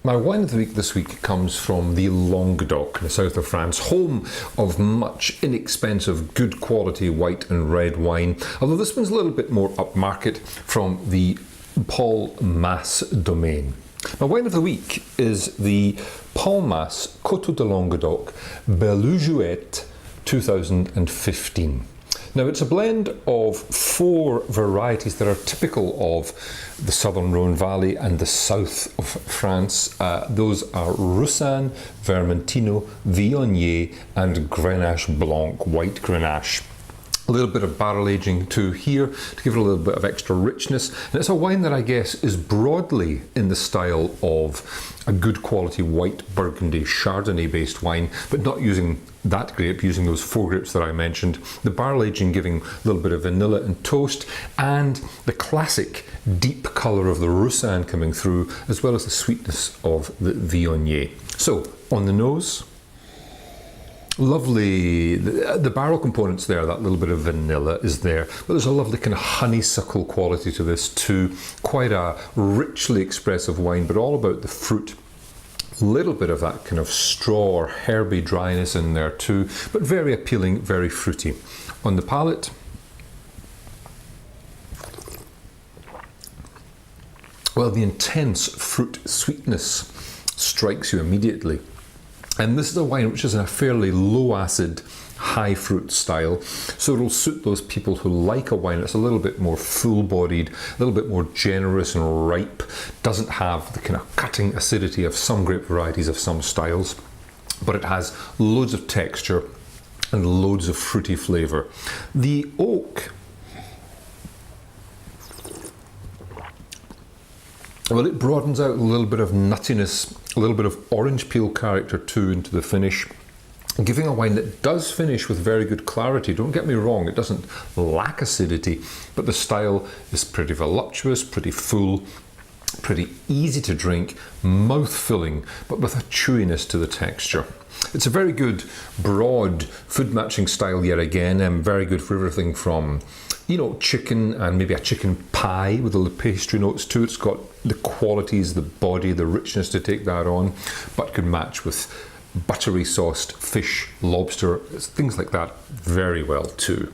My wine of the week this week comes from the Languedoc in the south of France, home of much inexpensive, good quality white and red wine, although this one's a little bit more upmarket, from the Palate domain. My wine of the week is the Palate Coteaux de Languedoc Belluguette 2015. Now, it's a blend of 4 varieties that are typical of the southern Rhone Valley and the south of France. Those are Roussanne, Vermentino, Viognier and Grenache Blanc, white Grenache. A little bit of barrel aging too here to give it a little bit of extra richness. And it's a wine that I guess is broadly in the style of a good quality white Burgundy Chardonnay based wine, but not using that grape, using those 4 grapes that I mentioned. The barrel aging giving a little bit of vanilla and toast, and the classic deep colour of the Roussanne coming through, as well as the sweetness of the Viognier. So, on the nose, lovely, the barrel components there, that little bit of vanilla is there, but there's a lovely kind of honeysuckle quality to this too. Quite a richly expressive wine, but all about the fruit. A little bit of that kind of straw or herby dryness in there too, but very appealing, very fruity. On the palate, well, the intense fruit sweetness strikes you immediately. And this is a wine which is in a fairly low acid, high fruit style, so it'll suit those people who like a wine that's a little bit more full-bodied, a little bit more generous and ripe, doesn't have the kind of cutting acidity of some grape varieties of some styles, but it has loads of texture and loads of fruity flavour. The oak, well, it broadens out a little bit of nuttiness, a little bit of orange peel character too into the finish, giving a wine that does finish with very good clarity. Don't get me wrong, it doesn't lack acidity, but the style is pretty voluptuous, pretty full, pretty easy to drink, mouth-filling, but with a chewiness to the texture. It's a very good, broad, food-matching style yet again, very good for everything from, you know, chicken and maybe a chicken pie with the pastry notes too. It's got the qualities, the body, the richness to take that on, but can match with buttery sauced fish, lobster, things like that very well too.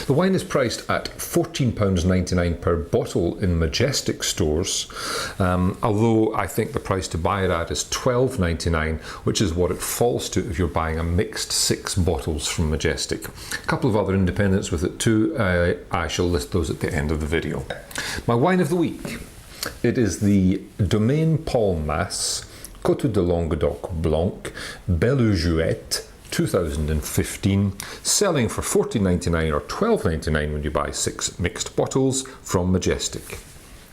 The wine is priced at £14.99 per bottle in Majestic stores, although I think the price to buy it at is £12.99, which is what it falls to if you're buying a mixed 6 bottles from Majestic. A couple of other independents with it too. I shall list those at the end of the video. My wine of the week, it is the Domaine Palate Coteaux de Languedoc Blanc Belluguette 2015, selling for $14.99 or $12.99 when you buy 6 mixed bottles from Majestic.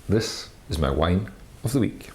This is my wine of the week.